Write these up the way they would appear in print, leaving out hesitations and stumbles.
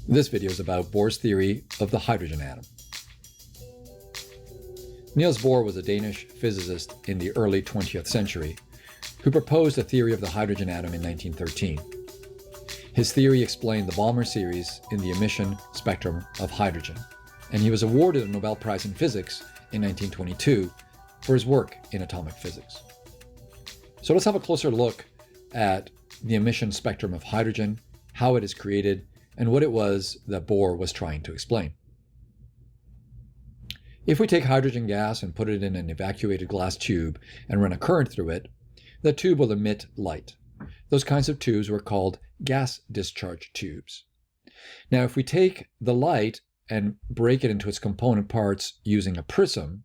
This video is about Bohr's theory of the hydrogen atom. Niels Bohr was a Danish physicist in the early 20th century who proposed a theory of the hydrogen atom in 1913. His theory explained the Balmer series in the emission spectrum of hydrogen, and he was awarded a Nobel Prize in Physics in 1922 for his work in atomic physics. So let's have a closer look at the emission spectrum of hydrogen, how it is created, and what it was that Bohr was trying to explain. If we take hydrogen gas and put it in an evacuated glass tube and run a current through it, the tube will emit light. Those kinds of tubes were called gas discharge tubes. Now, if we take the light and break it into its component parts using a prism,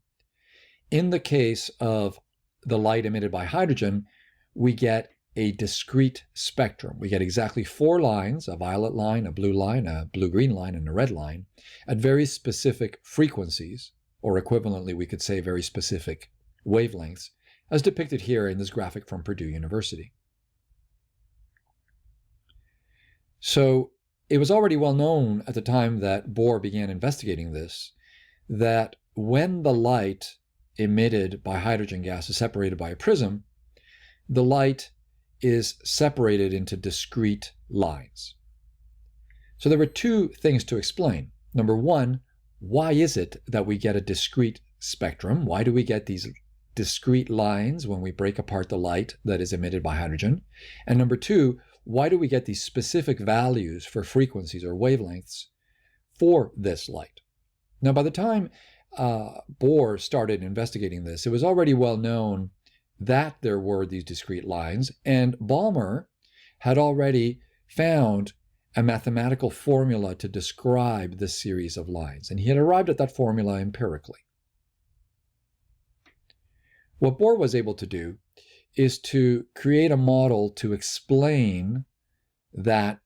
in the case of the light emitted by hydrogen, we get a discrete spectrum. We get exactly 4 lines, a violet line, a blue-green line, and a red line, at very specific frequencies, or equivalently, we could say very specific wavelengths, as depicted here in this graphic from Purdue University. So it was already well known at the time that Bohr began investigating this, that when the light emitted by hydrogen gas is separated by a prism, the light is separated into discrete lines. So there were 2 things to explain. Number 1, why is it that we get a discrete spectrum? Why do we get these discrete lines when we break apart the light that is emitted by hydrogen? And number 2, why do we get these specific values for frequencies or wavelengths for this light? Now, by the time Bohr started investigating this, it was already well known that there were these discrete lines, and Balmer had already found a mathematical formula to describe this series of lines, and he had arrived at that formula empirically. What Bohr was able to do is to create a model to explain that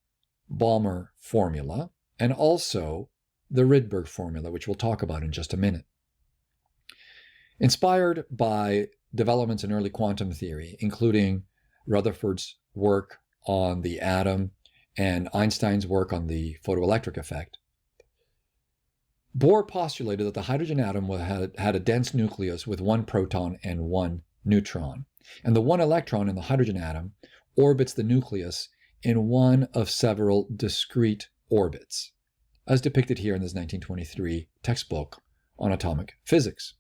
Balmer formula and also the Rydberg formula, which we'll talk about in just a minute. Inspired by developments in early quantum theory, including Rutherford's work on the atom and Einstein's work on the photoelectric effect, Bohr postulated that the hydrogen atom had a dense nucleus with 1 proton and 1 neutron. And the 1 electron in the hydrogen atom orbits the nucleus in one of several discrete orbits, as depicted here in this 1923 textbook on atomic physics.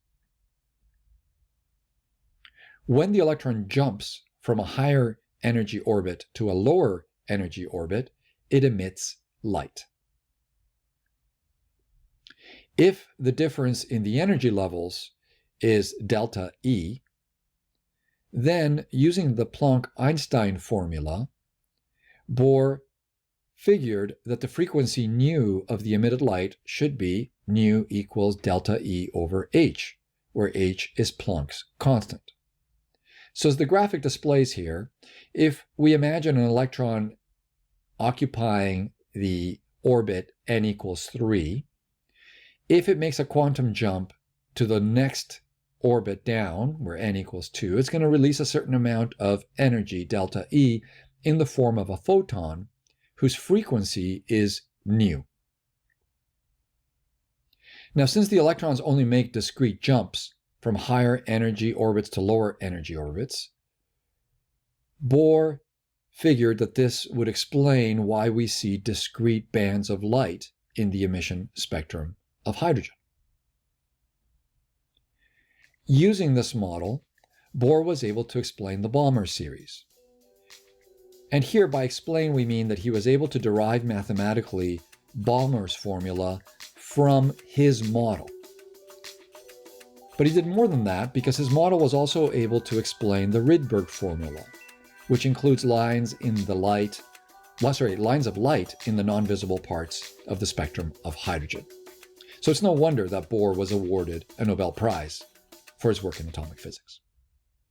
When the electron jumps from a higher energy orbit to a lower energy orbit, it emits light. If the difference in the energy levels is delta E, then using the Planck-Einstein formula, Bohr figured that the frequency nu of the emitted light should be nu equals delta E over h, where h is Planck's constant. So as the graphic displays here, if we imagine an electron occupying the orbit n equals 3, if it makes a quantum jump to the next orbit down, where n equals 2, it's going to release a certain amount of energy, delta E, in the form of a photon whose frequency is nu. Now, since the electrons only make discrete jumps from higher energy orbits to lower energy orbits, Bohr figured that this would explain why we see discrete bands of light in the emission spectrum of hydrogen. Using this model, Bohr was able to explain the Balmer series. And here, by explain, we mean that he was able to derive mathematically Balmer's formula from his model. But he did more than that, because his model was also able to explain the Rydberg formula, which includes lines of light in the non-visible parts of the spectrum of hydrogen. So it's no wonder that Bohr was awarded a Nobel Prize for his work in atomic physics.